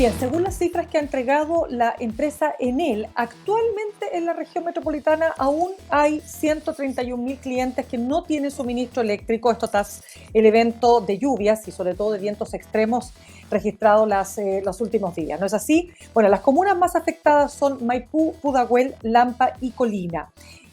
Bien, según las cifras que ha entregado la empresa Enel, actualmente en la región metropolitana aún hay 131.000 clientes que no tienen suministro eléctrico, esto tras el evento de lluvias y sobre todo de vientos extremos registrados los últimos días. ¿No es así? Bueno, las comunas más afectadas son Maipú, Pudahuel, Lampa y Colina.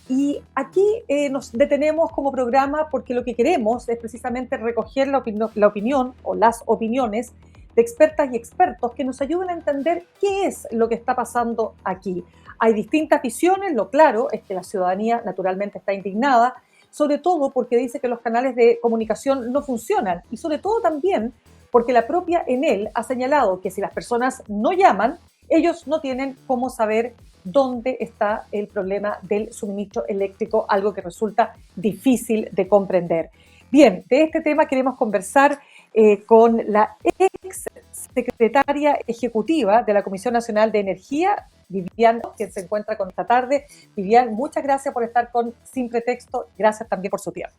Y aquí nos detenemos como programa porque lo que queremos es precisamente recoger la opinión o las opiniones de expertas y expertos que nos ayuden a entender qué es lo que está pasando aquí. Hay distintas visiones, lo claro es que la ciudadanía naturalmente está indignada, sobre todo porque dice que los canales de comunicación no funcionan y sobre todo también porque la propia Enel ha señalado que si las personas no llaman, ellos no tienen cómo saber dónde está el problema del suministro eléctrico, algo que resulta difícil de comprender. Bien, de este tema queremos conversar con la ex secretaria ejecutiva de la Comisión Nacional de Energía, Vivian, quien se encuentra con esta tarde. Vivian, muchas gracias por estar con Sin Pretexto, gracias también por su tiempo.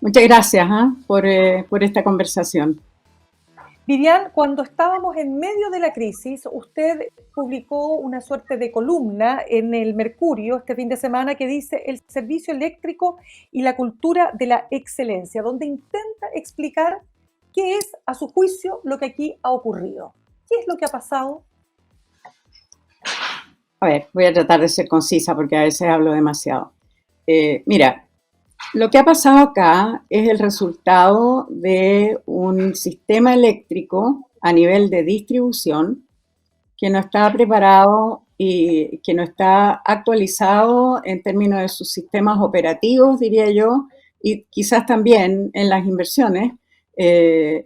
Muchas gracias por esta conversación. Vivian, cuando estábamos en medio de la crisis, usted publicó una suerte de columna en el Mercurio este fin de semana que dice el servicio eléctrico y la cultura de la excelencia, donde intenta explicar qué es, a su juicio, lo que aquí ha ocurrido. ¿Qué es lo que ha pasado? A ver, voy a tratar de ser concisa porque a veces hablo demasiado. Mira, lo que ha pasado acá es el resultado de un sistema eléctrico a nivel de distribución que no está preparado y que no está actualizado en términos de sus sistemas operativos, diría yo, y quizás también en las inversiones,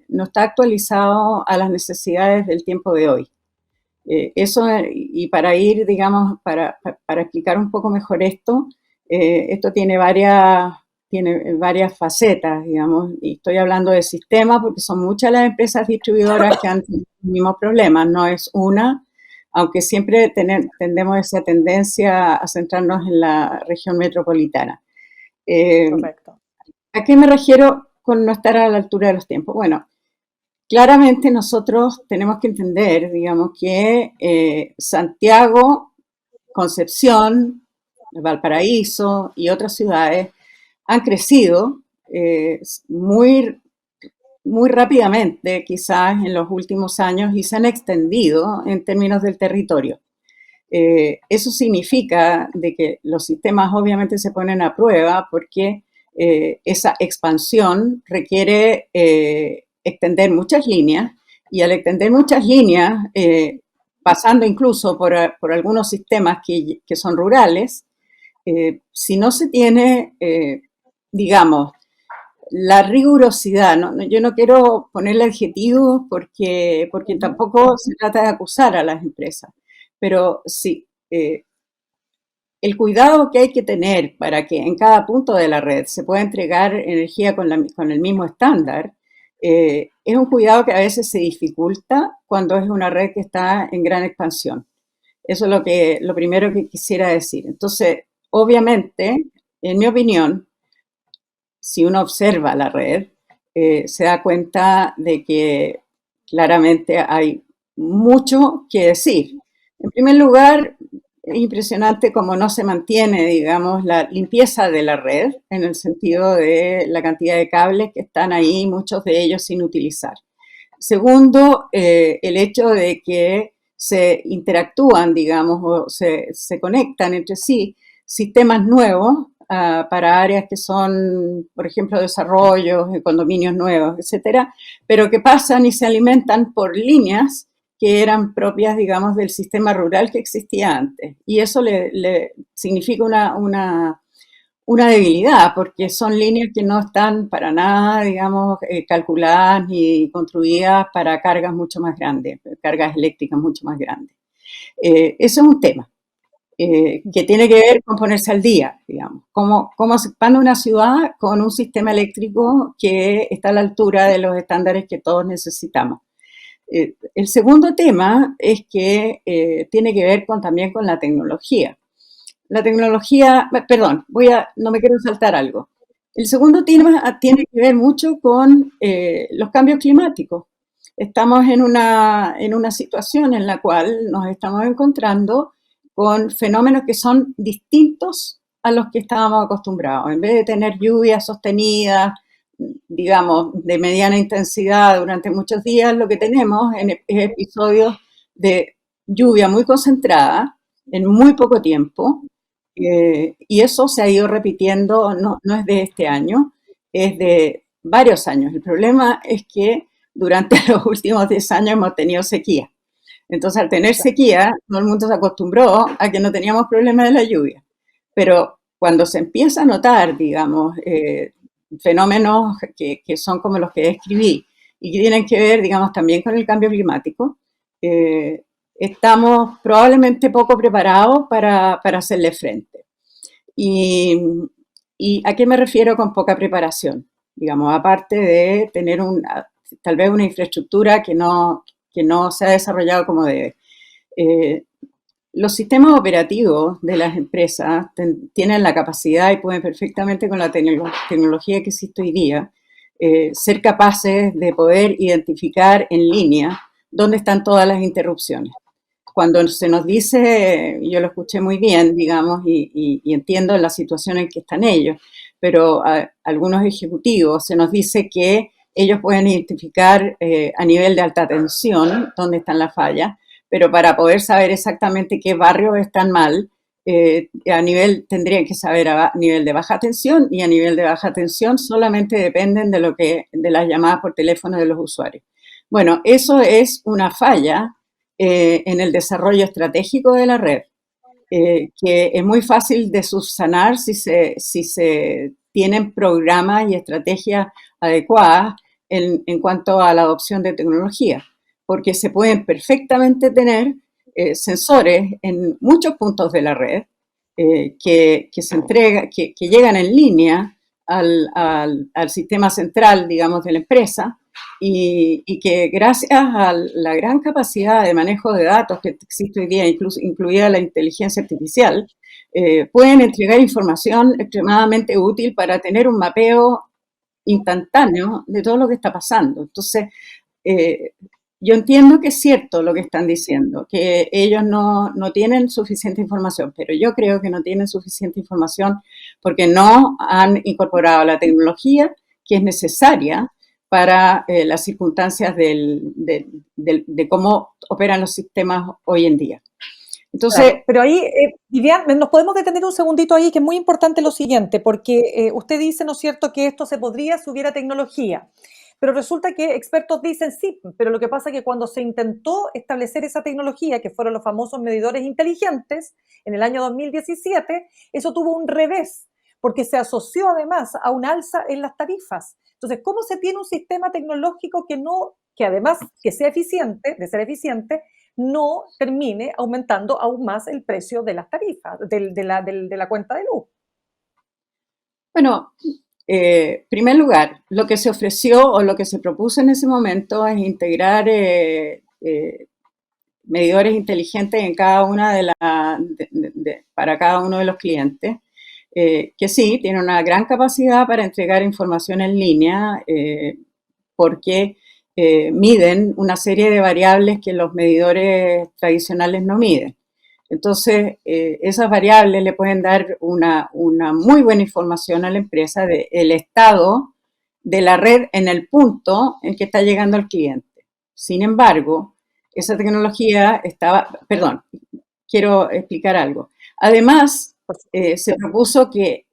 no está actualizado a las necesidades del tiempo de hoy. Eso, y para ir, digamos, para explicar un poco mejor esto, esto tiene varias facetas, digamos, y estoy hablando de sistemas porque son muchas las empresas distribuidoras que han tenido los mismos problemas, no es una, aunque siempre tenemos esa tendencia a centrarnos en la región metropolitana. Correcto. ¿A qué me refiero con no estar a la altura de los tiempos? Bueno, claramente nosotros tenemos que entender, digamos, que Santiago, Concepción, Valparaíso y otras ciudades han crecido muy rápidamente, quizás en los últimos años, y se han extendido en términos del territorio. Eso significa de que los sistemas obviamente se ponen a prueba porque esa expansión requiere extender muchas líneas, y al extender muchas líneas, pasando incluso por algunos sistemas que son rurales, si no se tiene, digamos, la rigurosidad, yo no quiero ponerle adjetivos porque tampoco se trata de acusar a las empresas, pero sí, el cuidado que hay que tener para que en cada punto de la red se pueda entregar energía con el mismo estándar, es un cuidado que a veces se dificulta cuando es una red que está en gran expansión. Eso es lo primero que quisiera decir. Entonces, obviamente, en mi opinión, si uno observa la red, se da cuenta de que claramente hay mucho que decir. En primer lugar, es impresionante cómo no se mantiene, digamos, la limpieza de la red, en el sentido de la cantidad de cables que están ahí, muchos de ellos sin utilizar. Segundo, el hecho de que se interactúan, digamos, o se conectan entre sí sistemas nuevos para áreas que son, por ejemplo, desarrollos, condominios nuevos, etcétera, pero que pasan y se alimentan por líneas que eran propias, digamos, del sistema rural que existía antes. Y eso le significa una debilidad, porque son líneas que no están para nada, digamos, calculadas ni construidas para cargas mucho más grandes, cargas eléctricas mucho más grandes. Eso es un tema que tiene que ver con ponerse al día, digamos. Cómo se expande una ciudad con un sistema eléctrico que está a la altura de los estándares que todos necesitamos. El segundo tema es que tiene que ver también con la tecnología. La tecnología, perdón, no me quiero saltar algo. El segundo tema tiene que ver mucho con los cambios climáticos. estamos en una situación en la cual nos estamos encontrando con fenómenos que son distintos a los que estábamos acostumbrados. En vez de tener lluvias sostenidas, digamos, de mediana intensidad durante muchos días, lo que tenemos es episodios de lluvia muy concentrada en muy poco tiempo, y eso se ha ido repitiendo, no es de este año, es de varios años. El problema es que durante los últimos 10 años hemos tenido sequía. Entonces, al tener sequía, todo el mundo se acostumbró a que no teníamos problema de la lluvia. Pero cuando se empieza a notar, digamos, fenómenos que son como los que describí y que tienen que ver, digamos, también con el cambio climático, estamos probablemente poco preparados para hacerle frente. ¿Y a qué me refiero con poca preparación? Digamos, aparte de tener tal vez una infraestructura que no se ha desarrollado como debe. Los sistemas operativos de las empresas tienen la capacidad y pueden perfectamente con la tecnología que existe hoy día ser capaces de poder identificar en línea dónde están todas las interrupciones. Cuando se nos dice, yo lo escuché muy bien, digamos, y entiendo la situación en que están ellos, pero a algunos ejecutivos se nos dice que ellos pueden identificar a nivel de alta tensión dónde están las fallas, pero para poder saber exactamente qué barrios están mal, tendrían que saber a nivel de baja tensión, y a nivel de baja tensión solamente dependen de las llamadas por teléfono de los usuarios. Bueno, eso es una falla en el desarrollo estratégico de la red, que es muy fácil de subsanar si se tienen programas y estrategias adecuadas en cuanto a la adopción de tecnología, porque se pueden perfectamente tener sensores en muchos puntos de la red que llegan en línea al sistema central, digamos, de la empresa, y que gracias a la gran capacidad de manejo de datos que existe hoy día, incluida la inteligencia artificial, pueden entregar información extremadamente útil para tener un mapeo instantáneo de todo lo que está pasando. Entonces, yo entiendo que es cierto lo que están diciendo, que ellos no tienen suficiente información, pero yo creo que no tienen suficiente información porque no han incorporado la tecnología que es necesaria para las circunstancias de cómo operan los sistemas hoy en día. Entonces, claro, pero ahí, Vivian, nos podemos detener un segundito ahí, que es muy importante lo siguiente, porque usted dice, ¿no es cierto?, que esto se podría si hubiera tecnología, pero resulta que expertos dicen sí, pero lo que pasa es que cuando se intentó establecer esa tecnología, que fueron los famosos medidores inteligentes, en el año 2017, eso tuvo un revés, porque se asoció además a un alza en las tarifas. Entonces, ¿cómo se tiene un sistema tecnológico que además que sea eficiente, de ser eficiente, no termine aumentando aún más el precio de las tarifas, de la cuenta de luz? bueno, en primer lugar, lo que se ofreció o lo que se propuso en ese momento es integrar medidores inteligentes en cada una para cada uno de los clientes, que sí, tiene una gran capacidad para entregar información en línea, porque miden una serie de variables que los medidores tradicionales no miden. Entonces, esas variables le pueden dar una muy buena información a la empresa del estado de la red en el punto en que está llegando el cliente. Sin embargo, esa tecnología perdón, quiero explicar algo. Además, se propuso que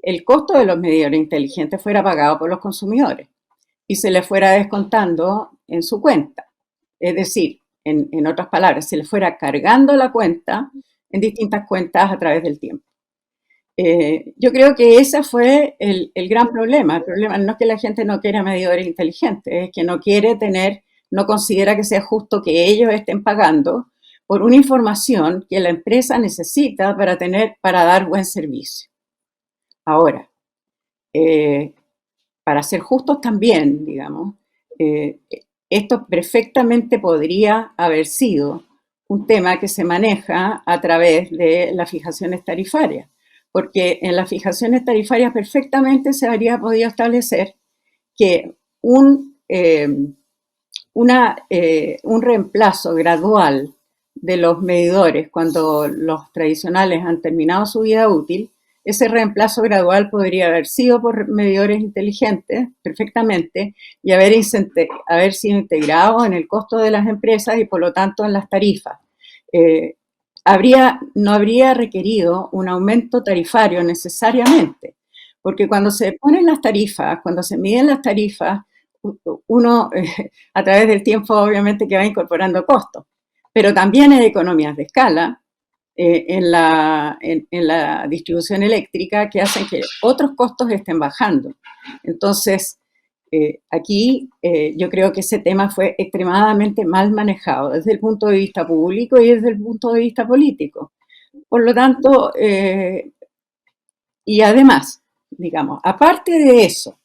el costo de los medidores inteligentes fuera pagado por los consumidores y se les fuera descontando en su cuenta. Es decir, en otras palabras, se les fuera cargando la cuenta en distintas cuentas a través del tiempo. Yo creo que ese fue el gran problema. El problema no es que la gente no quiera medidores inteligentes, es que no considera que sea justo que ellos estén pagando por una información que la empresa necesita para dar buen servicio. Ahora, para ser justos también, digamos, esto perfectamente podría haber sido un tema que se maneja a través de las fijaciones tarifarias, porque en las fijaciones tarifarias perfectamente se habría podido establecer que un reemplazo gradual de los medidores cuando los tradicionales han terminado su vida útil, ese reemplazo gradual podría haber sido por medidores inteligentes perfectamente y haber sido integrado en el costo de las empresas y por lo tanto en las tarifas. No habría requerido un aumento tarifario necesariamente, porque cuando se ponen las tarifas, cuando se miden las tarifas, uno a través del tiempo obviamente que va incorporando costos, pero también hay economías de escala en la distribución eléctrica que hacen que otros costos estén bajando. Entonces, aquí yo creo que ese tema fue extremadamente mal manejado desde el punto de vista público y desde el punto de vista político. Por lo tanto, y además, digamos, aparte de eso,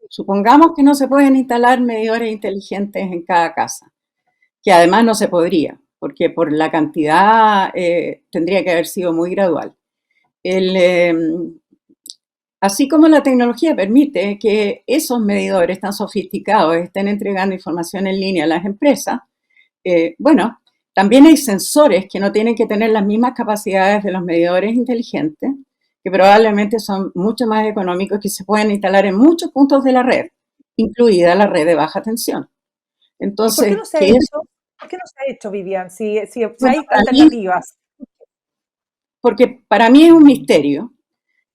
supongamos que no se pueden instalar medidores inteligentes en cada casa, que además no se podría, porque por la cantidad tendría que haber sido muy gradual. Así como la tecnología permite que esos medidores tan sofisticados estén entregando información en línea a las empresas, bueno, también hay sensores que no tienen que tener las mismas capacidades de los medidores inteligentes, que probablemente son mucho más económicos, que se pueden instalar en muchos puntos de la red, incluida la red de baja tensión. ¿Y por qué Entonces, no se ha hecho? ¿Por qué no se ha hecho, Vivian? Si bueno, hay alternativas. porque para mí es un misterio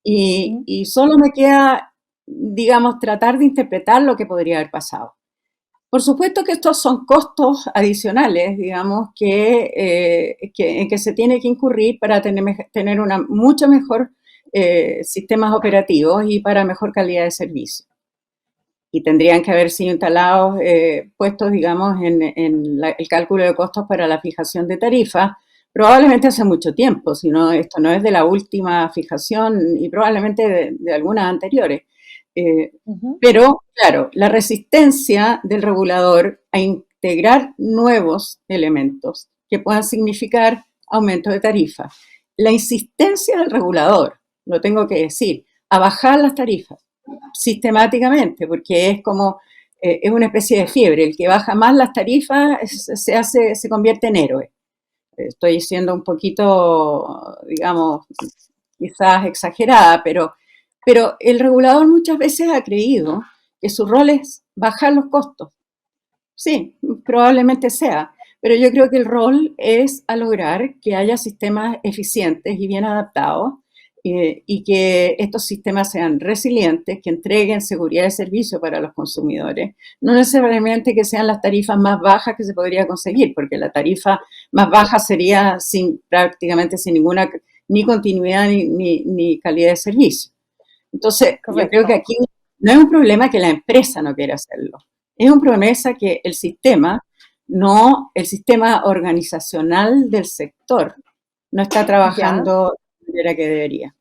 ¿Mm? y solo me queda, digamos, tratar de interpretar lo que podría haber pasado. Por supuesto que estos son costos adicionales, digamos, en que se tiene que incurrir para tener una mucho mejor sistemas operativos y para mejor calidad de servicio. Y tendrían que haber sido instalados, puestos, digamos, en el cálculo de costos para la fijación de tarifas, probablemente hace mucho tiempo, si no, esto no es de la última fijación y probablemente de algunas anteriores. Pero, claro, la resistencia del regulador a integrar nuevos elementos que puedan significar aumento de tarifas. La insistencia del regulador, lo tengo que decir, a bajar las tarifas sistemáticamente, porque es como, es una especie de fiebre. El que baja más las tarifas se convierte en héroe. Estoy siendo un poquito, digamos, quizás exagerada, pero el regulador muchas veces ha creído que su rol es bajar los costos. Sí, probablemente sea, pero yo creo que el rol es a lograr que haya sistemas eficientes y bien adaptados y que estos sistemas sean resilientes, que entreguen seguridad de servicio para los consumidores. No necesariamente que sean las tarifas más bajas que se podría conseguir, porque la tarifa más baja sería prácticamente sin ninguna ni continuidad ni calidad de servicio. Entonces, yo creo que Correcto. aquí no es un problema que la empresa no quiera hacerlo, es un problema que el sistema organizacional del sector no está Ya. trabajando de la manera que debería.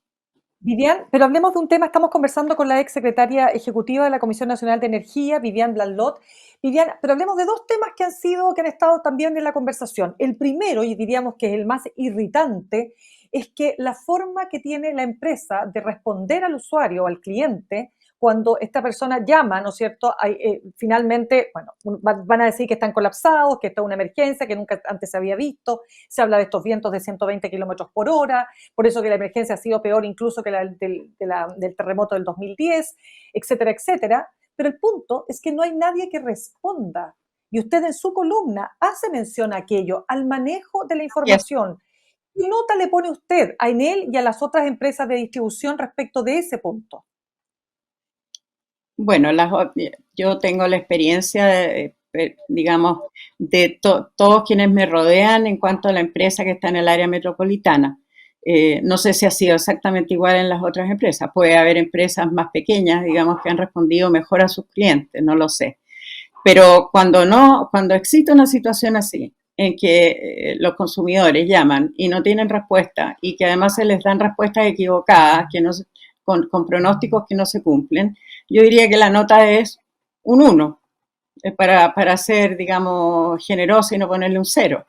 Vivian, pero hablemos de un tema, estamos conversando con la ex secretaria ejecutiva de la Comisión Nacional de Energía, Vivian Blanlot. Vivian, pero hablemos de dos temas que han estado también en la conversación. El primero, y diríamos que es el más irritante, es que la forma que tiene la empresa de responder al usuario o al cliente cuando esta persona llama, ¿no es cierto? Finalmente, bueno, van a decir que están colapsados, que esto es una emergencia, que nunca antes se había visto, se habla de estos vientos de 120 kilómetros por hora, por eso que la emergencia ha sido peor incluso que del terremoto del 2010, etcétera, etcétera. Pero el punto es que no hay nadie que responda. Y usted en su columna hace mención a aquello, al manejo de la Yes. información. ¿Qué nota le pone usted a Enel y a las otras empresas de distribución respecto de ese punto? Bueno, yo tengo la experiencia, digamos, de todos quienes me rodean en cuanto a la empresa que está en el área metropolitana. No sé si ha sido exactamente igual en las otras empresas. Puede haber empresas más pequeñas, digamos, que han respondido mejor a sus clientes, no lo sé. Pero cuando existe una situación así, en que los consumidores llaman y no tienen respuesta y que además se les dan respuestas equivocadas, con pronósticos que no se cumplen, yo diría que la nota es un 1, para ser, digamos, generosa y no ponerle un 0,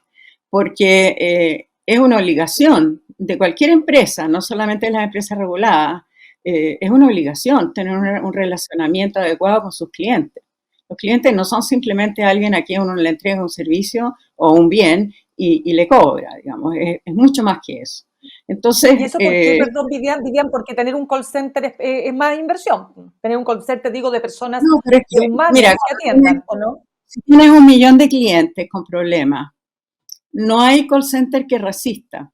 porque es una obligación de cualquier empresa, no solamente de las empresas reguladas, es una obligación tener un relacionamiento adecuado con sus clientes. Los clientes no son simplemente alguien a quien uno le entrega un servicio o un bien y le cobra, digamos, es mucho más que eso. ¿Y Entonces, eso por qué, perdón, Vivian, porque tener un call center es más inversión? Tener un call center, digo, de personas no, pero es que, humanas mira, que atiendan, ¿o no? si tienes 1 millón de clientes con problemas, no hay call center que resista.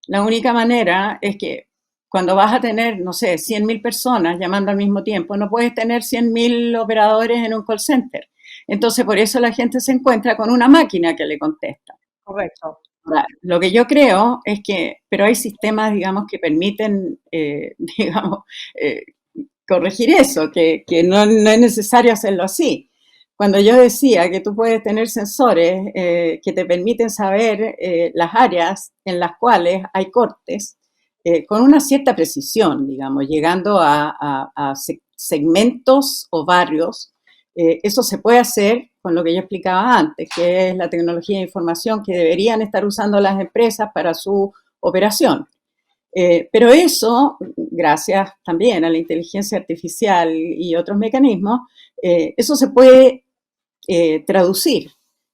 La única manera es que cuando vas a tener, no sé, 100.000 personas llamando al mismo tiempo, no puedes tener 100.000 operadores en un call center. Entonces, por eso la gente se encuentra con una máquina que le contesta. Correcto. Ahora, lo que yo creo es que, pero hay sistemas, digamos, que permiten, digamos, eh, corregir eso, que no es necesario hacerlo así. Cuando yo decía que tú puedes tener sensores que te permiten saber las áreas en las cuales hay cortes con una cierta precisión, digamos, llegando a segmentos o barrios, eso se puede hacer con lo que yo explicaba antes, que es la tecnología de información que deberían estar usando las empresas para su operación. Pero eso, gracias también a la inteligencia artificial y otros mecanismos, eso se puede traducir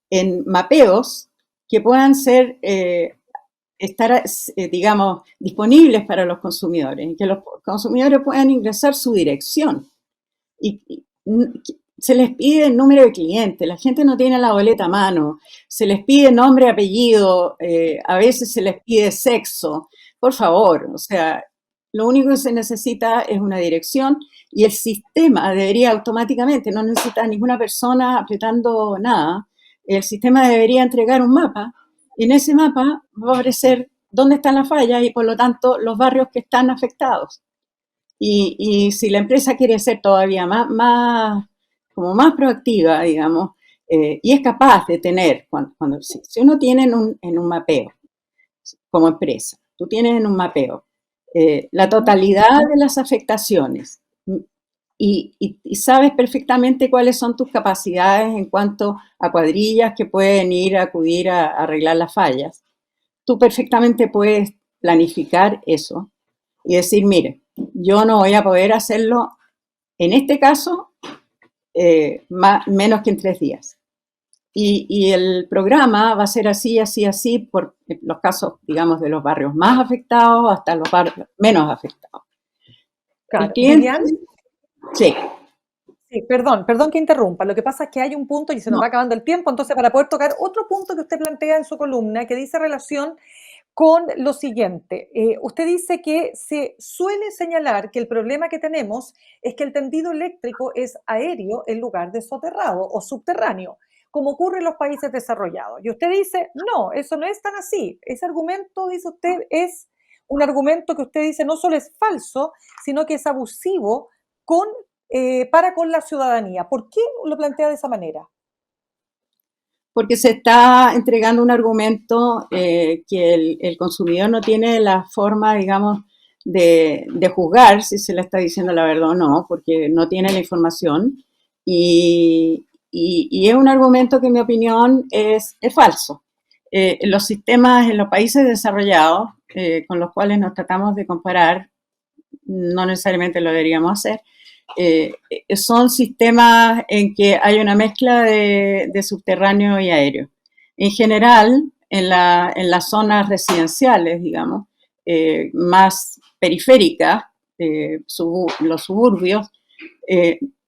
en mapeos que puedan ser, estar, digamos, disponibles para los consumidores, que los consumidores puedan ingresar su dirección. Y se les pide el número de clientes, la gente no tiene la boleta a mano, se les pide nombre, apellido, a veces se les pide sexo. Por favor, o sea, lo único que se necesita es una dirección y el sistema debería automáticamente, no necesita ninguna persona apretando nada, el sistema debería entregar un mapa y en ese mapa va a aparecer dónde están las fallas y por lo tanto los barrios que están afectados. Y si la empresa quiere ser todavía como más proactiva, digamos, y es capaz de tener, si uno tiene en un mapeo como empresa, tú tienes en un mapeo la totalidad de las afectaciones y sabes perfectamente cuáles son tus capacidades en cuanto a cuadrillas que pueden ir a acudir a arreglar las fallas, tú perfectamente puedes planificar eso y decir, mire, yo no voy a poder hacerlo en este caso menos que en 3 días. Y el programa va a ser así, así, así, por los casos, digamos, de los barrios más afectados hasta los barrios menos afectados. El Claro. cliente, Vivian, sí. sí, perdón que interrumpa. Lo que pasa es que hay un punto y se nos No, va acabando el tiempo, entonces para poder tocar otro punto que usted plantea en su columna, que dice relación con lo siguiente. Usted dice que se suele señalar que el problema que tenemos es que el tendido eléctrico es aéreo en lugar de soterrado o subterráneo, como ocurre en los países desarrollados. Y usted dice, no, eso no es tan así. Ese argumento, dice usted, es un argumento que usted dice no solo es falso, sino que es abusivo para con la ciudadanía. ¿Por qué lo plantea de esa manera? porque se está entregando un argumento que el consumidor no tiene la forma, digamos, de juzgar si se le está diciendo la verdad o no, porque no tiene la información. Y es un argumento que, en mi opinión, es falso. Los sistemas en los países desarrollados, con los cuales nos tratamos de comparar, no necesariamente lo deberíamos hacer, son sistemas en que hay una mezcla de subterráneo y aéreo. En general, en las zonas residenciales, digamos, más periféricas, los suburbios,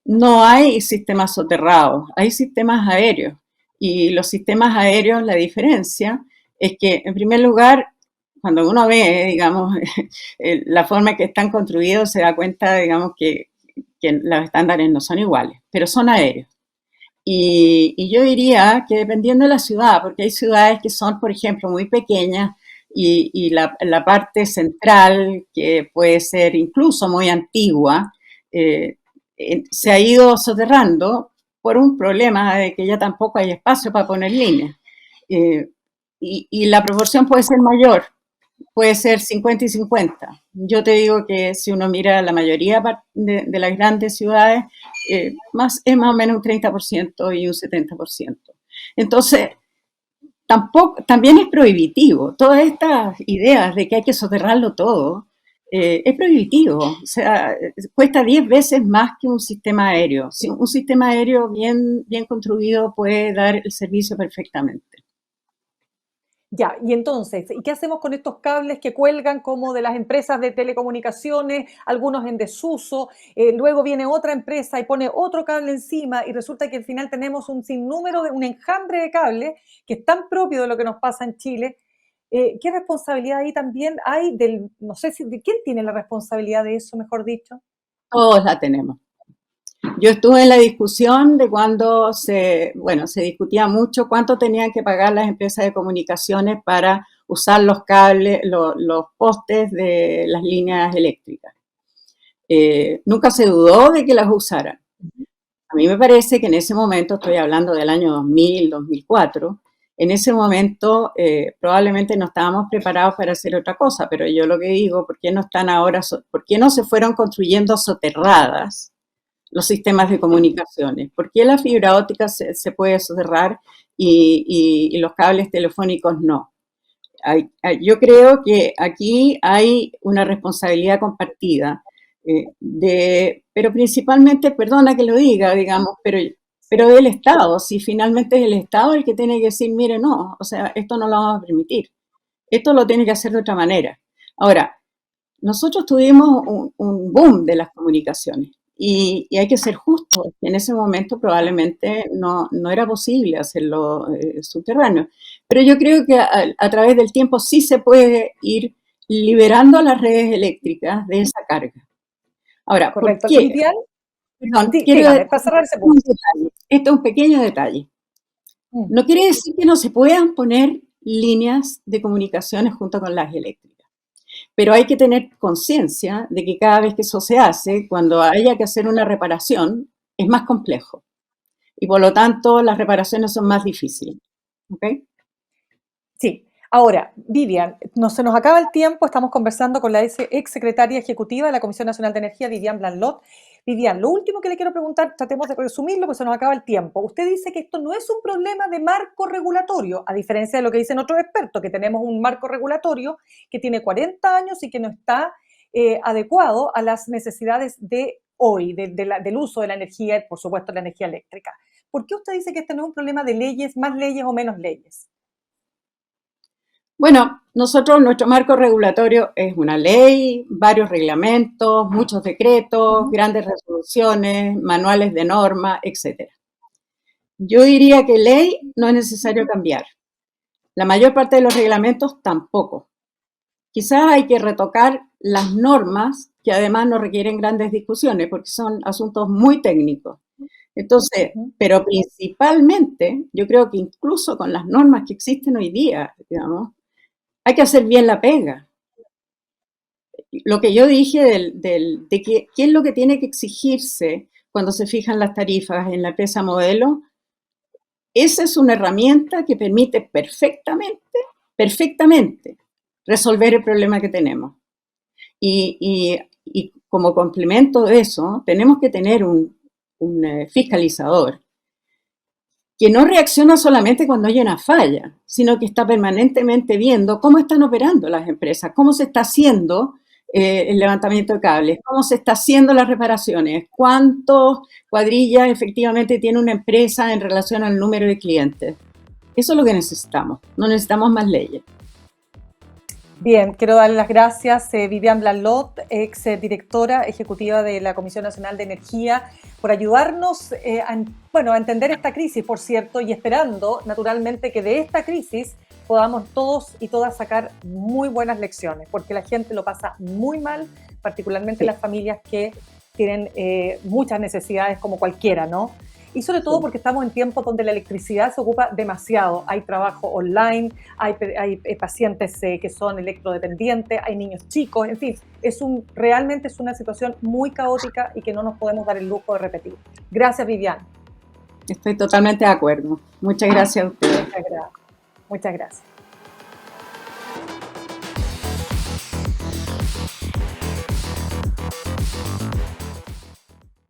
no hay sistemas soterrados, hay sistemas aéreos. Y los sistemas aéreos, la diferencia es que, en primer lugar, cuando uno ve, digamos, la forma en que están construidos, se da cuenta, digamos, que los estándares no son iguales, pero son aéreos. Y yo diría que dependiendo de la ciudad, porque hay ciudades que son, por ejemplo, muy pequeñas y la parte central, que puede ser incluso muy antigua, eh, se ha ido soterrando por un problema de que ya tampoco hay espacio para poner líneas. Eh, y la proporción puede ser mayor, puede ser 50 y 50. Yo te digo que si uno mira la mayoría de las grandes ciudades, es más o menos un 30% y un 70%. Entonces, también es prohibitivo. Todas estas ideas de que hay que soterrarlo todo, es prohibitivo, o sea, cuesta 10 veces más que un sistema aéreo. Si un sistema aéreo bien construido puede dar el servicio perfectamente. Ya, y entonces, ¿y qué hacemos con estos cables que cuelgan como de las empresas de telecomunicaciones, algunos en desuso? Luego viene otra empresa y pone otro cable encima y resulta que al final tenemos un sinnúmero un enjambre de cables que es tan propio de lo que nos pasa en Chile. ¿Qué responsabilidad ahí también hay no sé si, de quién tiene la responsabilidad de eso, mejor dicho? Todos la tenemos. Yo estuve en la discusión de cuando se discutía mucho cuánto tenían que pagar las empresas de comunicaciones para usar los cables, los postes de las líneas eléctricas. Nunca se dudó de que las usaran. A mí me parece que en ese momento, estoy hablando del año 2000, 2004, en ese momento probablemente no estábamos preparados para hacer otra cosa, pero yo lo que digo, ¿por qué no están ahora, por qué no se fueron construyendo soterradas los sistemas de comunicaciones? ¿Por qué la fibra óptica se puede soterrar y los cables telefónicos no? Yo creo que aquí hay una responsabilidad compartida, pero principalmente, perdona que lo diga, digamos, pero del Estado. Si finalmente es el Estado el que tiene que decir, mire, no, o sea, esto no lo vamos a permitir, esto lo tiene que hacer de otra manera. Ahora, nosotros tuvimos un boom de las comunicaciones y hay que ser justos. En ese momento probablemente no era posible hacerlo subterráneo. Pero yo creo que a través del tiempo sí se puede ir liberando a las redes eléctricas de esa carga. Ahora, ¿por Correcto. qué? Vivian, Perdón, quiero dígame, decir para cerrar ese un punto. detalle. Esto es un pequeño detalle. Mm. No quiere decir que no se puedan poner líneas de comunicaciones junto con las eléctricas. Pero hay que tener conciencia de que cada vez que eso se hace, cuando haya que hacer una reparación, es más complejo. Y por lo tanto, las reparaciones son más difíciles. ¿Ok? Sí. Ahora, Vivian, se nos acaba el tiempo, estamos conversando con la ex secretaria ejecutiva de la Comisión Nacional de Energía, Vivian Blanlot. Vivian, lo último que le quiero preguntar, tratemos de resumirlo, porque se nos acaba el tiempo. Usted dice que esto no es un problema de marco regulatorio, a diferencia de lo que dicen otros expertos, que tenemos un marco regulatorio que tiene 40 años y que no está adecuado a las necesidades de hoy, del uso de la energía y, por supuesto, la energía eléctrica. ¿Por qué usted dice que este no es un problema de leyes, más leyes o menos leyes? Bueno, nuestro marco regulatorio es una ley, varios reglamentos, muchos decretos, grandes resoluciones, manuales de norma, etcétera. Yo diría que ley no es necesario cambiar. La mayor parte de los reglamentos tampoco. Quizás hay que retocar las normas que además no requieren grandes discusiones porque son asuntos muy técnicos. Entonces, pero principalmente, yo creo que incluso con las normas que existen hoy día, digamos, hay que hacer bien la pega. Lo que yo dije de qué es lo que tiene que exigirse cuando se fijan las tarifas en la empresa modelo, esa es una herramienta que permite perfectamente resolver el problema que tenemos. Y como complemento de eso, tenemos que tener un fiscalizador que no reacciona solamente cuando hay una falla, sino que está permanentemente viendo cómo están operando las empresas, cómo se está haciendo el levantamiento de cables, cómo se está haciendo las reparaciones, cuántos cuadrillas efectivamente tiene una empresa en relación al número de clientes. Eso es lo que necesitamos, no necesitamos más leyes. Bien, quiero darle las gracias a Vivian Blanlot, ex directora ejecutiva de la Comisión Nacional de Energía, por ayudarnos a entender esta crisis, por cierto, y esperando, naturalmente, que de esta crisis podamos todos y todas sacar muy buenas lecciones, porque la gente lo pasa muy mal, particularmente las familias que tienen muchas necesidades como cualquiera, ¿no? Y sobre todo porque estamos en tiempos donde la electricidad se ocupa demasiado. Hay trabajo online, hay pacientes que son electrodependientes, hay niños chicos, en fin, realmente es una situación muy caótica y que no nos podemos dar el lujo de repetir. Gracias, Vivian. Estoy totalmente de acuerdo. Muchas gracias a ustedes. Muchas gracias. Muchas gracias.